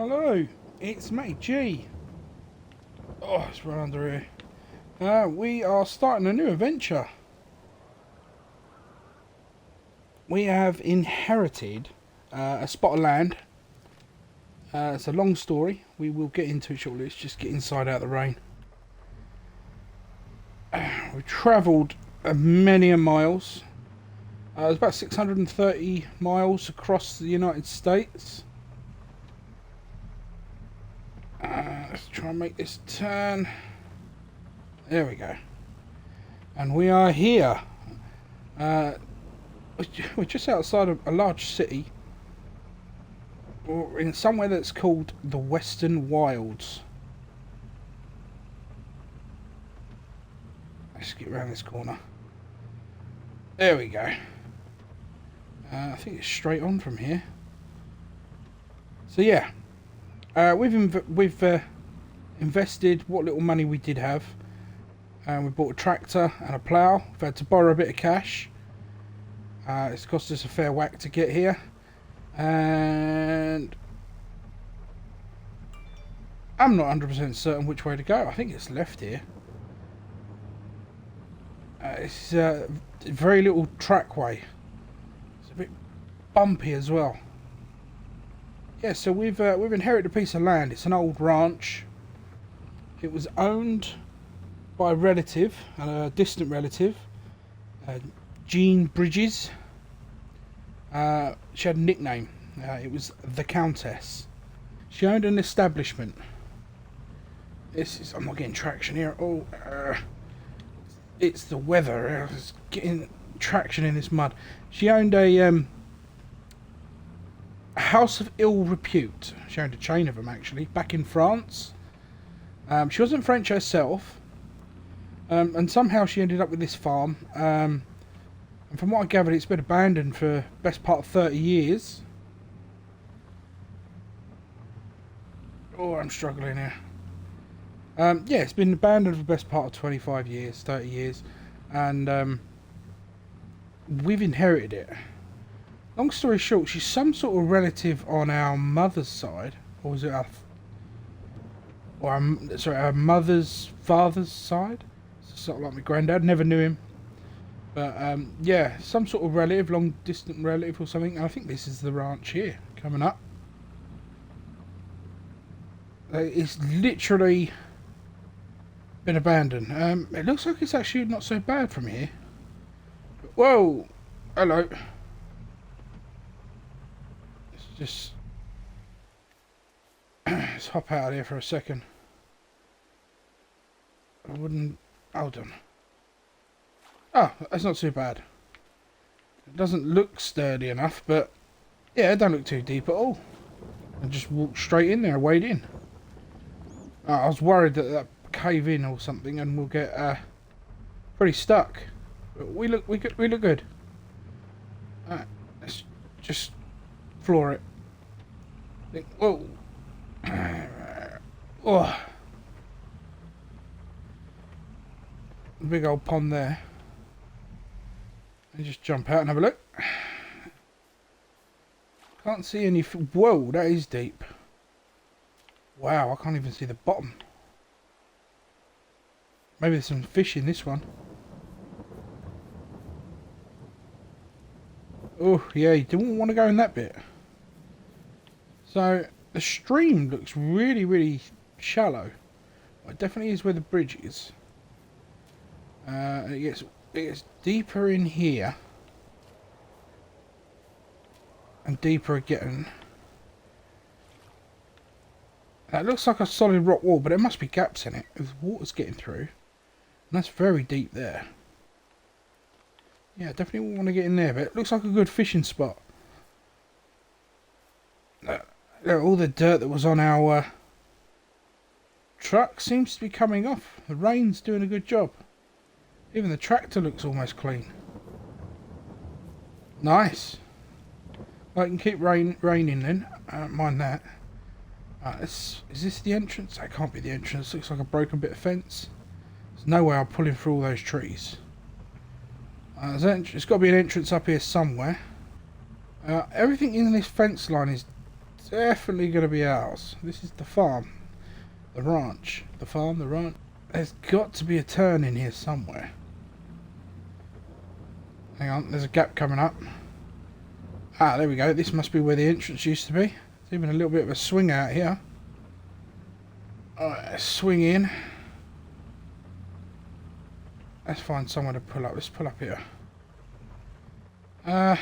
Hello, it's Matty G. Oh, it's right under here. We are starting a new adventure. We have inherited a spot of land. It's a long story. We will get into it shortly. Let's just get inside out of the rain. We've travelled many miles. It's about 630 miles across the United States. Let's try and make this turn. There we go. And we are here. We're just outside of a large city. We're in somewhere that's called the Western Wilds. Let's get around this corner. There we go. I think it's straight on from here. So yeah. We've invested what little money we did have. We bought a tractor and a plough. We've had to borrow a bit of cash. It's cost us a fair whack to get here. And I'm not 100% certain which way to go. I think it's left here. It's very little trackway. It's a bit bumpy as well. Yeah, so we've inherited a piece of land. It's an old ranch. It was owned by a relative, a distant relative, Jean Bridges. She had a nickname. It was the Countess. She owned an establishment. I'm not getting traction here. Oh, it's the weather. I was getting traction in this mud. She owned a house of ill repute. She owned a chain of them actually, back in France. She wasn't French herself, and somehow she ended up with this farm. And from what I gathered, it's been abandoned for the best part of 30 years. Oh, I'm struggling here. Yeah, it's been abandoned for the best part of 25 years, 30 years, and we've inherited it. Long story short, she's some sort of relative on our mother's side, or was it our mother's father's side? Sort of like my granddad. Never knew him, but yeah, some sort of relative, long distant relative or something. And I think this is the ranch here coming up. It's literally been abandoned. It looks like it's actually not so bad from here. Whoa, hello. Just let's hop out of here for a second. I wouldn't. Hold on. Oh, that's not too bad. It doesn't look sturdy enough, but yeah, it don't look too deep at all. I just walked straight in there, wade in. I was worried that cave in or something, and we'll get pretty stuck. But we look good. Alright, let's just floor it. Whoa. Oh. Big old pond there. And just jump out and have a look. Can't see any. Whoa, that is deep. Wow, I can't even see the bottom. Maybe there's some fish in this one. Oh, yeah, you don't want to go in that bit. So, the stream looks really, really shallow. Well, it definitely is where the bridge is. It gets deeper in here. And deeper again. That looks like a solid rock wall, but there must be gaps in it. If water's getting through. And that's very deep there. Yeah, definitely want to get in there, but it looks like a good fishing spot. All the dirt that was on our truck seems to be coming off. The rain's doing a good job. Even the tractor looks almost clean. Nice. I can keep raining then. I don't mind that. Is this the entrance? That can't be the entrance. Looks like a broken bit of fence. There's no way I'm pulling through all those trees. There's got to be an entrance up here somewhere. Everything in this fence line is definitely going to be ours. This is the farm. The ranch. The farm, the ranch. There's got to be a turn in here somewhere. Hang on, there's a gap coming up. Ah, there we go. This must be where the entrance used to be. There's even a little bit of a swing out here. Alright, let's swing in. Let's find somewhere to pull up. Let's pull up here. I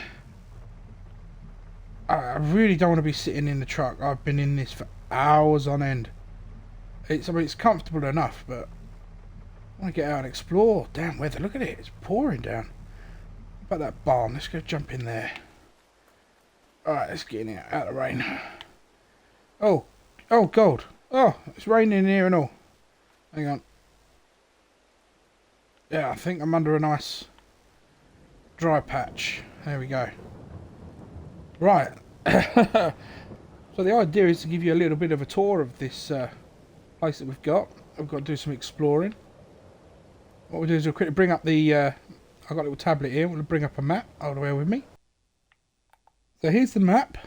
really don't want to be sitting in the truck. I've been in this for hours on end. I mean, it's comfortable enough, but I want to get out and explore. Damn weather, look at it. It's pouring down. What about that barn? Let's go jump in there. Alright, let's get in here, out of the rain. Oh, gold. Oh, it's raining here and all. Hang on. Yeah, I think I'm under a nice dry patch. There we go. Right. So the idea is to give you a little bit of a tour of this place that we've got. We've got to do some exploring. What we'll do is we'll quickly bring up the... I've got a little tablet here. We'll bring up a map. Hold the way with me. So here's the map,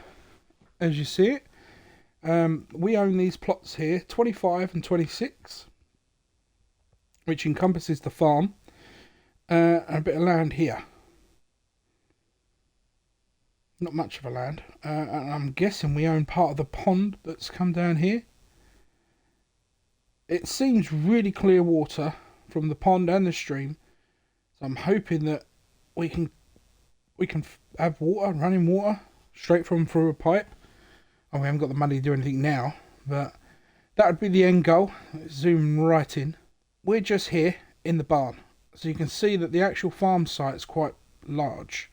as you see it. We own these plots here, 25 and 26, which encompasses the farm and a bit of land here. Not much of a land. And I'm guessing we own part of the pond that's come down here. It seems really clear water from the pond and the stream. So I'm hoping that we can have water, running water, straight from through a pipe. Oh, we haven't got the money to do anything now, but that would be the end goal. Let's zoom right in. We're just here in the barn. So you can see that the actual farm site is quite large.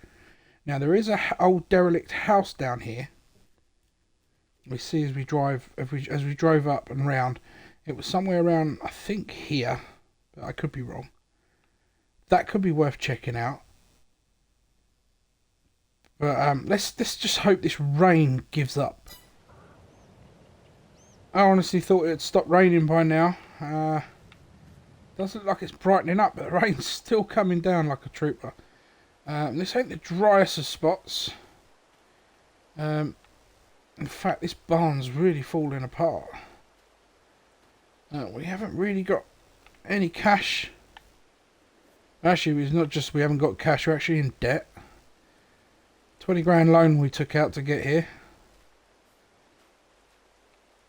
Now there is a old derelict house down here. We see as we drive, as we drove up and round, it was somewhere around, I think here, but I could be wrong. That could be worth checking out. But let's just hope this rain gives up. I honestly thought it'd stop raining by now. Doesn't look like it's brightening up, but the rain's still coming down like a trooper. This ain't the driest of spots. In fact, this barn's really falling apart. We haven't really got any cash. Actually, it's not just we haven't got cash, we're actually in debt. 20 grand loan we took out to get here.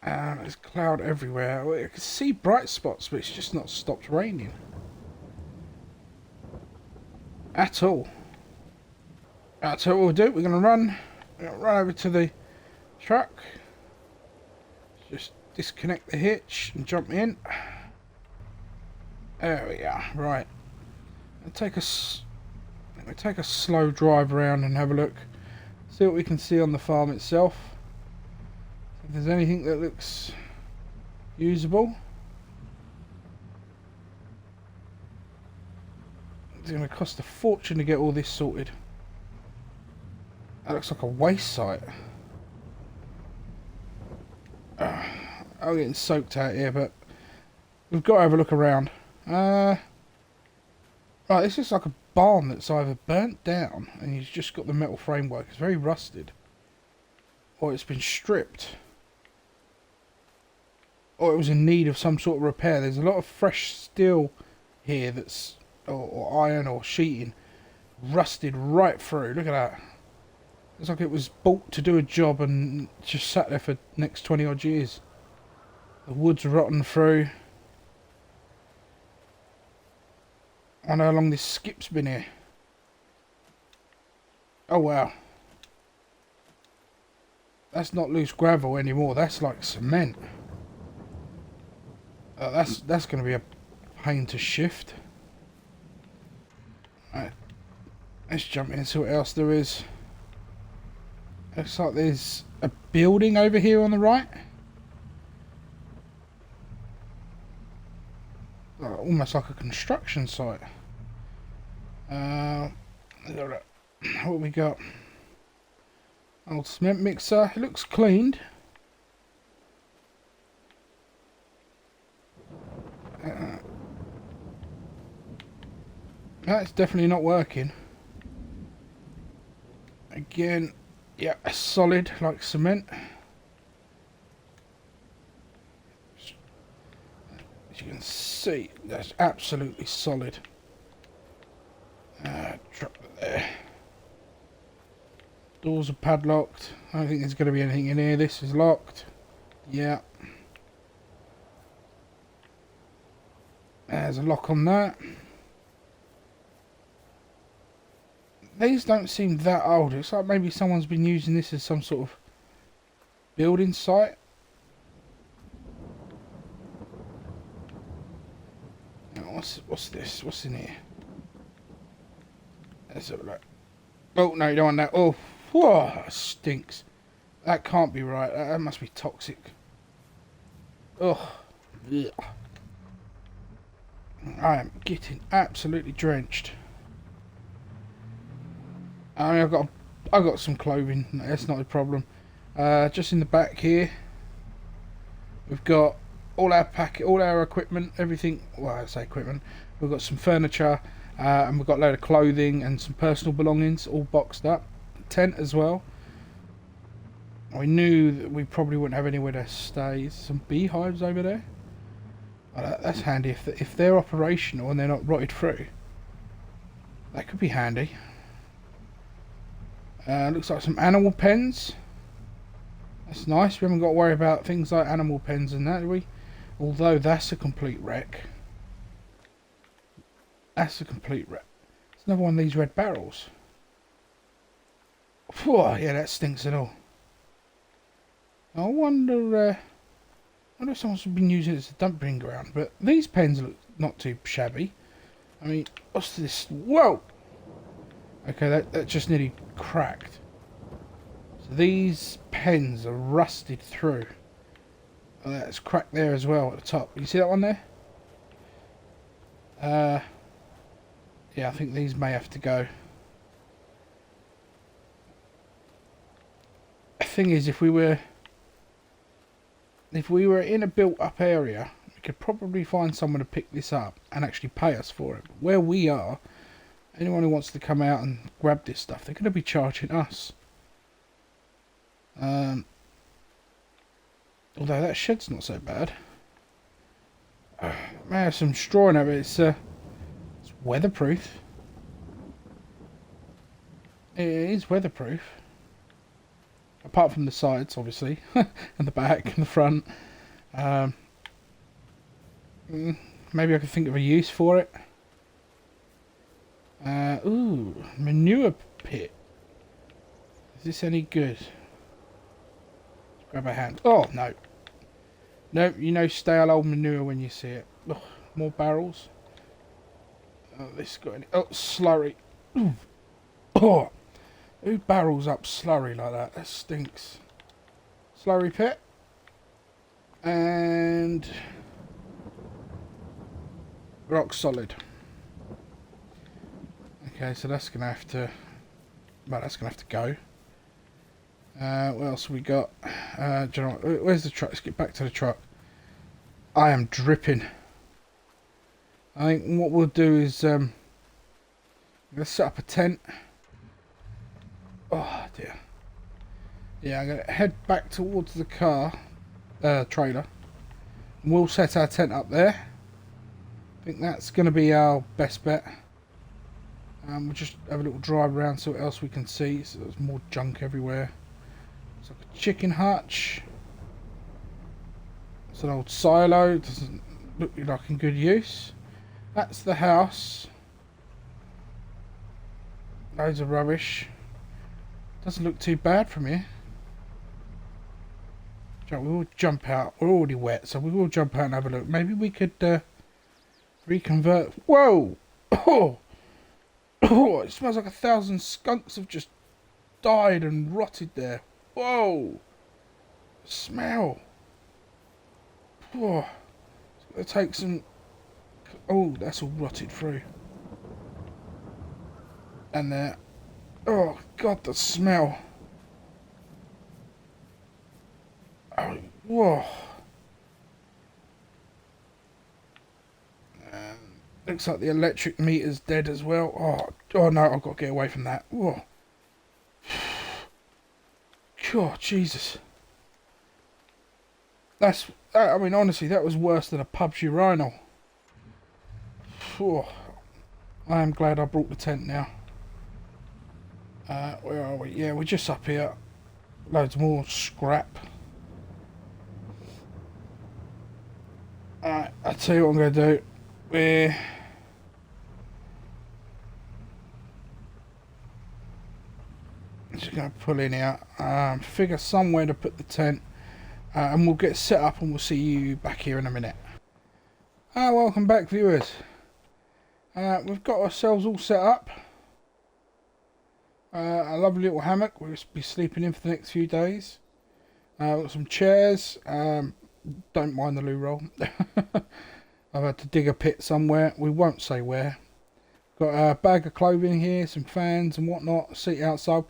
There's cloud everywhere. I can see bright spots, but it's just not stopped raining. At all. So what we'll do, we're going to run over to the truck. Just disconnect the hitch and jump in. There we are. Right. Let me take a slow drive around and have a look. See what we can see on the farm itself. If there's anything that looks usable. It's going to cost a fortune to get all this sorted. That looks like a waste site. I'm getting soaked out here, but we've got to have a look around. Right, this looks like a barn that's either burnt down and you've just got the metal framework. It's very rusted. Or it's been stripped. Or it was in need of some sort of repair. There's a lot of fresh steel here that's, or iron or sheeting, rusted right through. Look at that. Looks like it was bought to do a job and just sat there for the next 20 odd years. The wood's rotten through. I know how long this skip's been here. Oh wow. That's not loose gravel anymore, that's like cement. That's going to be a pain to shift. Right. Let's jump in and see what else there is. Looks like there's a building over here on the right. Almost like a construction site. What have we got? Old cement mixer. It looks cleaned. That's definitely not working. Again, yeah, solid like cement. can see, that's absolutely solid. Drop it there. Doors are padlocked. I don't think there's going to be anything in here. This is locked. Yeah. There's a lock on that. These don't seem that old. It's like maybe someone's been using this as some sort of building site. What's this? What's in here? Let's have a look. Oh, no, you don't want that. Oh, whoa, that stinks. That can't be right. That must be toxic. Oh, yeah. I am getting absolutely drenched. I mean, I've got some clothing. That's not a problem. Just in the back here, we've got all our equipment, everything. Well, I say equipment. We've got some furniture, and we've got a load of clothing and some personal belongings, all boxed up. Tent as well. We knew that we probably wouldn't have anywhere to stay. Some beehives over there. Oh, that's handy if they're operational and they're not rotted through. That could be handy. Looks like some animal pens. That's nice. We haven't got to worry about things like animal pens and that, do we? Although that's a complete wreck. That's a complete wreck. It's another one of these red barrels. Whew, yeah, that stinks at all. I wonder if someone's been using it as a dumping ground. But these pens look not too shabby. I mean, what's this? Whoa! Okay, that just nearly cracked. So these pens are rusted through. Oh, that's cracked there as well at the top. You see that one there? Yeah, I think these may have to go. The thing is, if we were in a built-up area, we could probably find someone to pick this up and actually pay us for it. But where we are, anyone who wants to come out and grab this stuff, they're going to be charging us. Although that shed's not so bad. May have some straw in it, but it's weatherproof. It is weatherproof. Apart from the sides, obviously. And the back and the front. Maybe I could think of a use for it. Ooh, Manure Pit. Is this any good? Let's grab a hand. Oh, no. No, you know stale old manure when you see it. Ugh, more barrels. Oh, this got any... Oh, slurry. Ooh. Oh, who barrels up slurry like that? That stinks. Slurry pit. And... rock solid. Okay, so that's going to have to... well, that's going to have to go. What else have we got? Do you know what? Where's the truck? Let's get back to the truck. I am dripping. I think what we'll do is... let's set up a tent. Oh, dear. Yeah, I'm going to head back towards the car... trailer. And we'll set our tent up there. I think that's going to be our best bet. We'll just have a little drive around, see what else we can see. So there's more junk everywhere. It's like a chicken hutch. It's an old silo. Doesn't look like in good use. That's the house. Loads of rubbish. Doesn't look too bad from here. We will jump out. We're already wet, so we will jump out and have a look. Maybe we could reconvert. Whoa! Oh! Oh, it smells like 1,000 skunks have just died and rotted there. Whoa! Smell. Oh, it's going to take some... oh, that's all rotted through. And there. Oh, God, the smell. Oh, whoa. Looks like the electric meter's dead as well. Oh no, I've got to get away from that. Whoa. God, Jesus. I mean, honestly, that was worse than a pub's urinal. Oh, I am glad I brought the tent now. Where are we? Yeah, we're just up here. Loads more scrap. Alright, I'll tell you what I'm going to do. We're just going to pull in here. Figure somewhere to put the tent. And we'll get set up and we'll see you back here in a minute. Welcome back, viewers. We've got ourselves all set up. A lovely little hammock we'll be sleeping in for the next few days. We've got some chairs. Don't mind the loo roll. I've had to dig a pit somewhere. We won't say where. Got a bag of clothing here, some fans and whatnot. Seat outside.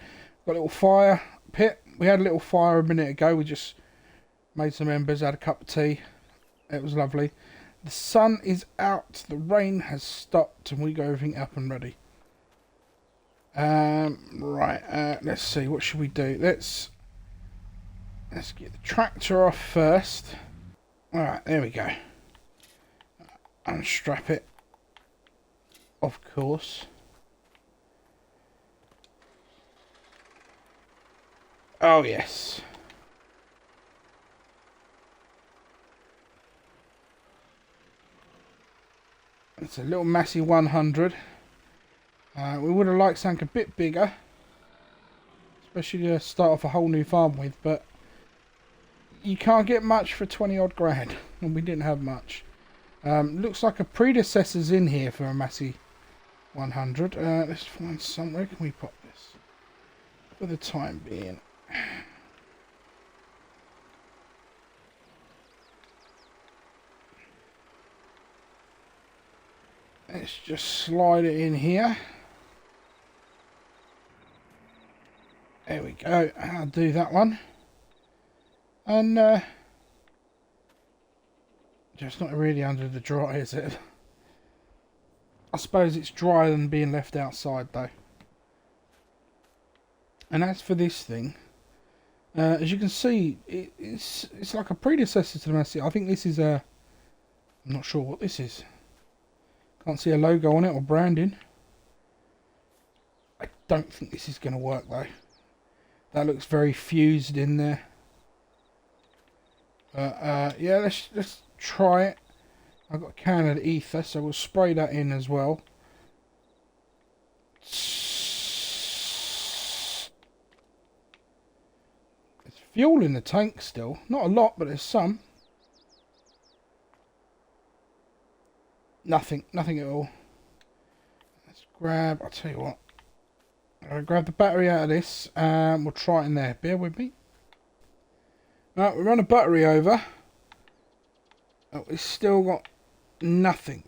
Got a little fire pit. We had a little fire a minute ago. We just made some embers, had a cup of tea. It was lovely. The sun is out. The rain has stopped, and we got everything up and ready. Right. Let's see. What should we do? Let's get the tractor off first. All right. There we go. Unstrap it. Of course. Oh yes. It's a little Massey 100. We would have liked something a bit bigger, especially to start off a whole new farm with, but you can't get much for 20 odd grand, and we didn't have much. Looks like a predecessor's in here for a Massey 100. Let's find somewhere. Can we pop this for the time being? Let's just slide it in here. There we go. I'll do that one. And just not really under the dry, is it? I suppose it's drier than being left outside though. And as for this thing, as you can see, it's like a predecessor to the Massey. I think this is a... I'm not sure what this is. Can't see a logo on it or branding. I don't think this is going to work though. That looks very fused in there. Yeah, let's try it. I've got a can of ether, so we'll spray that in as well. There's fuel in the tank still. Not a lot, but there's some. Nothing at all. Let's grab, I'll tell you what. I'll grab the battery out of this and we'll try it in there. Bear with me. Right, we run a battery over. Oh, it's still got nothing.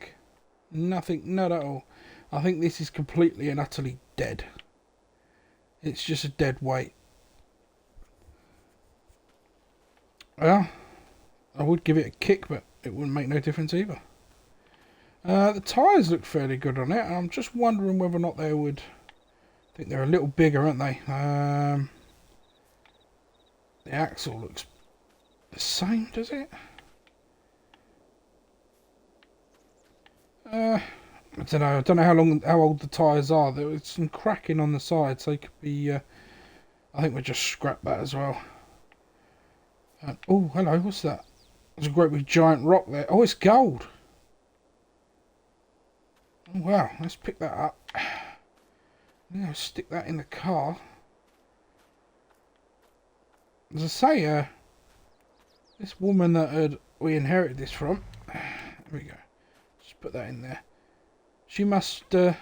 Nothing, not at all. I think this is completely and utterly dead. It's just a dead weight. Well, I would give it a kick, but it wouldn't make no difference either. The tyres look fairly good on it. I'm just wondering whether or not they would... I think they're a little bigger, aren't they? The axle looks the same, does it? I don't know. I don't know how old the tyres are. There was some cracking on the side, so it could be... I think we'll just scrap that as well. Oh, hello. What's that? There's a great big giant rock there. Oh, it's gold. Oh, wow. Let's pick that up. Yeah, stick that in the car. As I say, this woman that we inherited this from, there we go. Just put that in there. She must have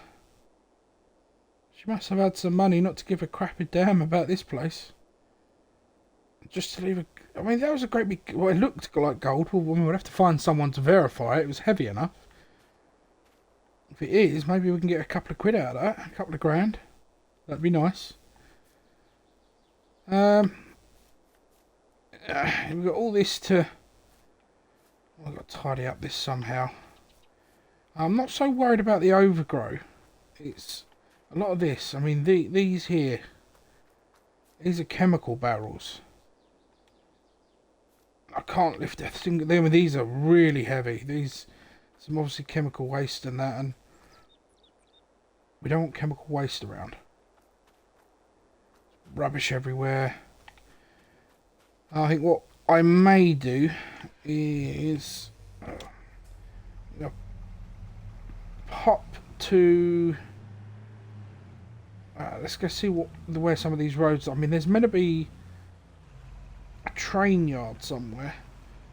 had some money not to give a crappy damn about this place. Just to leave a... I mean, that was a great big... Well, it looked like gold. Well, we would have to find someone to verify it. It was heavy enough. If it is, maybe we can get a couple of quid out of that. A couple of grand. That'd be nice. We've got all this to... I've got to tidy up this somehow. I'm not so worried about the overgrow. It's a lot of this. I mean, these here. These are chemical barrels. I can't lift a single... These are really heavy. These some obviously chemical waste and that, and we don't want chemical waste around. Rubbish everywhere. I think what I may do is pop to let's go see where some of these roads are. I mean, there's meant to be a train yard somewhere,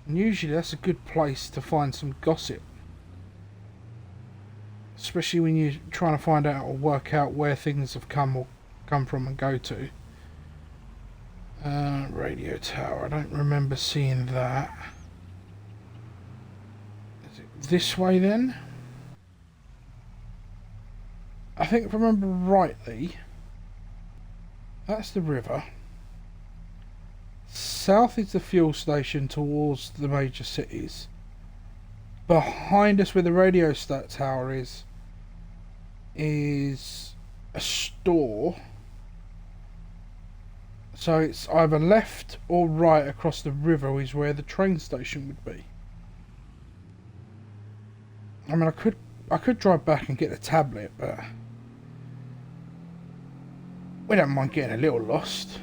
and usually that's a good place to find some gossip, especially when you're trying to find out or work out where things have come from and go to. Radio tower, I don't remember seeing that. Is it this way then? I think if I remember rightly, that's the river. South is the fuel station towards the major cities. Behind us where the radio tower is a store. So it's either left or right across the river is where the train station would be. I mean, I could drive back and get the tablet, but we don't mind getting a little lost.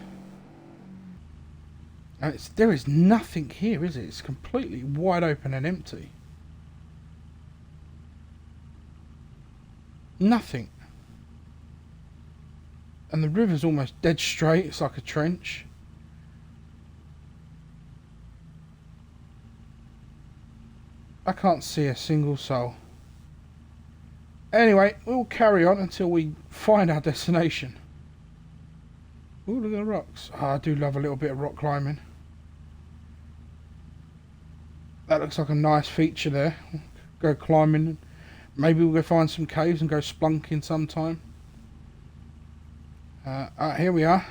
There is nothing here, is it? It's completely wide open and empty. Nothing. And the river's almost dead straight. It's like a trench. I can't see a single soul. Anyway, we'll carry on until we find our destination. Ooh, look at the rocks. Oh, I do love a little bit of rock climbing. That looks like a nice feature there. Go climbing. Maybe we'll go find some caves and go splunking sometime. Here we are.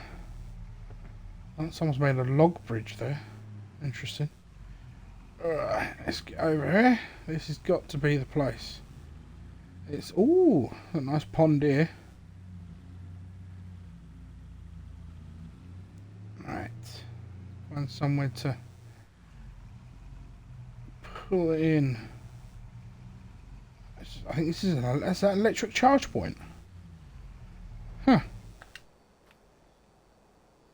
Oh, someone's made a log bridge there. Interesting. Let's get over here. This has got to be the place. It's ooh, a nice pond here. Right, find somewhere to pull it in. I think this is that's that electric charge point. Huh.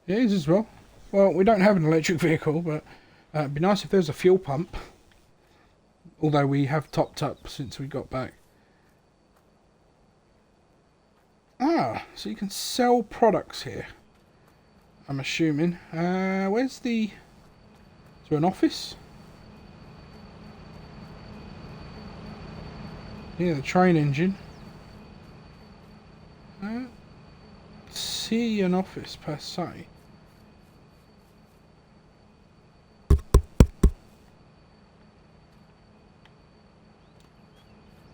Yeah, it is as well. Well, we don't have an electric vehicle, but it'd be nice if there was a fuel pump. Although we have topped up since we got back. Ah, so you can sell products here. I'm assuming. Where's the... Is there an office? Yeah, the train engine. See an office per se.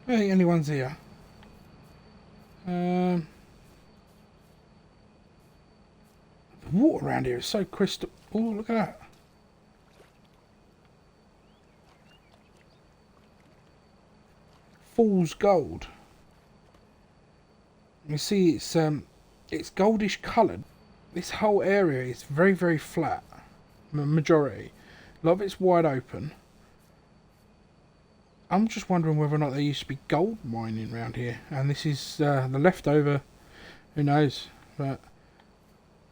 I don't think anyone's here. The water around here is so crystal. Oh, look at that. Fool's gold. You see, it's goldish coloured. This whole area is very, very flat. Majority. A lot of it's wide open. I'm just wondering whether or not there used to be gold mining around here, and this is the leftover. Who knows? But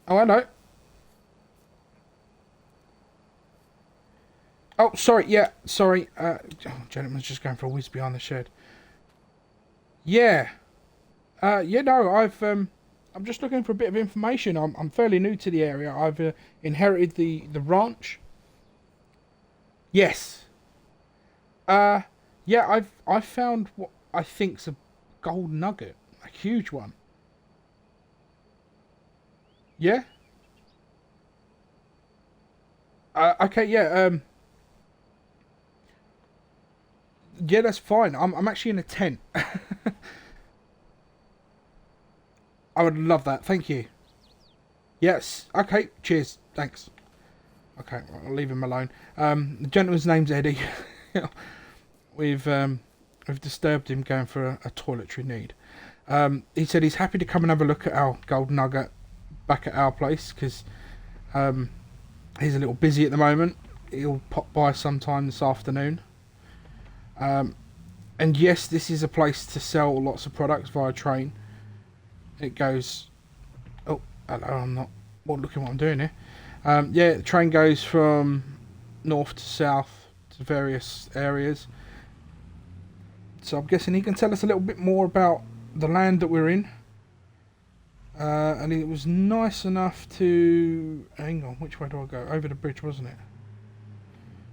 oh, hello. Oh, sorry. Yeah, sorry. Gentleman's just going for a whiz behind the shed. Yeah. Yeah. No, I'm just looking for a bit of information. I'm fairly new to the area. I've inherited the ranch. Yes. Yeah, I've found what I think's a gold nugget, a huge one. Yeah. Okay. Yeah. Yeah, that's fine. I'm actually in a tent. I would love that. Thank you. Yes. Okay. Cheers. Thanks. Okay. I'll leave him alone. The gentleman's name's Eddie. We've disturbed him going for a toiletry need. He said he's happy to come and have a look at our gold nugget back at our place because he's a little busy at the moment. He'll pop by sometime this afternoon. And yes, this is a place to sell lots of products via train. It goes... Oh, hello, I'm not... Well, look at what I'm doing here. Yeah, the train goes from north to south to various areas. So I'm guessing he can tell us a little bit more about the land that we're in. And it was nice enough to... Hang on, which way do I go? Over the bridge, wasn't it?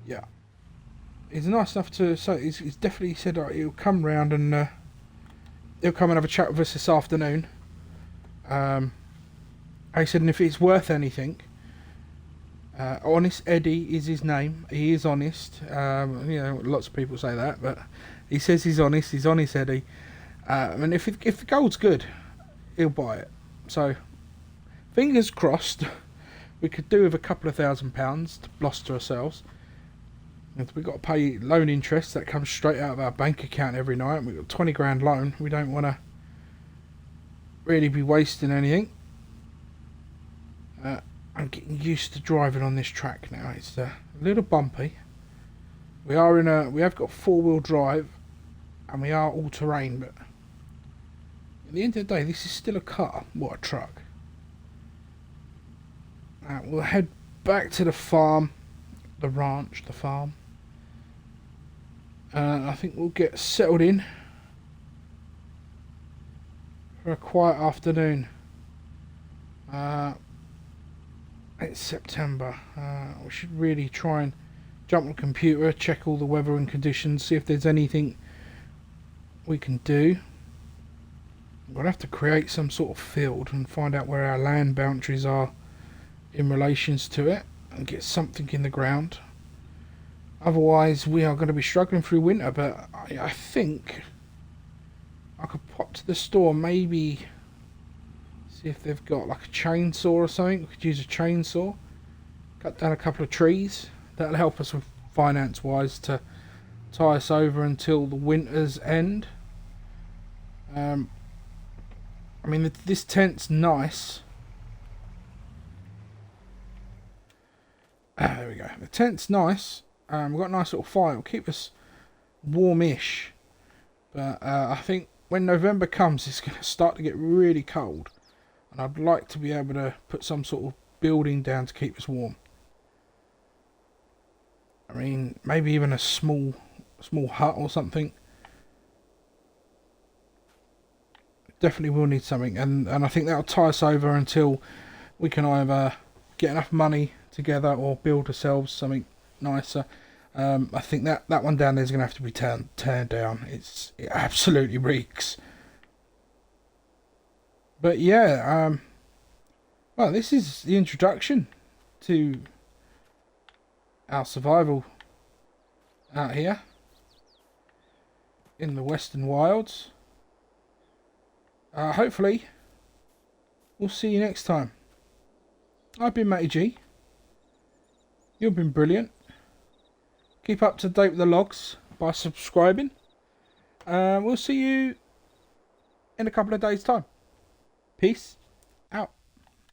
Yeah. He's nice enough to... So he's definitely said he'll come round and... he'll come and have a chat with us this afternoon. He said, and if it's worth anything... Honest Eddie is his name. He is honest. You know, lots of people say that, but he says he's honest. He's honest Eddie. And if the gold's good, he'll buy it. So, fingers crossed, we could do with a couple of £1,000 to bluster ourselves. If we've got to pay loan interest, that comes straight out of our bank account every night. We've got 20 grand loan. We don't want to really be wasting anything. I'm getting used to driving on this track now. It's a little bumpy. We have got 4-wheel drive, and we are all terrain, but at the end of the day, this is still a car. What a truck. We'll head back to the farm, the ranch, the farm. I think we'll get settled in for a quiet afternoon. It's September. We should really try and jump on the computer, check all the weather and conditions, see if there's anything we can do. We'll have to create some sort of field and find out where our land boundaries are in relations to it and get something in the ground. Otherwise, we are going to be struggling through winter, but I think I could pop to the store, maybe see if they've got like a chainsaw or something. We could use a chainsaw, cut down a couple of trees. That'll help us with finance-wise to tie us over until the winter's end. I mean, this tent's nice. There we go. The tent's nice. We've got a nice little fire. It'll keep us warmish. But I think when November comes, it's going to start to get really cold. And I'd like to be able to put some sort of building down to keep us warm. I mean, maybe even a small hut or something. Definitely will need something, and I think that'll tie us over until we can either get enough money together or build ourselves something nicer. I think that one down there is going to have to be turned down. It absolutely reeks. But yeah, well, this is the introduction to our survival out here in the Western Wilds. Hopefully, we'll see you next time. I've been Matty G. You've been brilliant. Keep up to date with the logs by subscribing. We'll see you in a couple of days' time. Peace.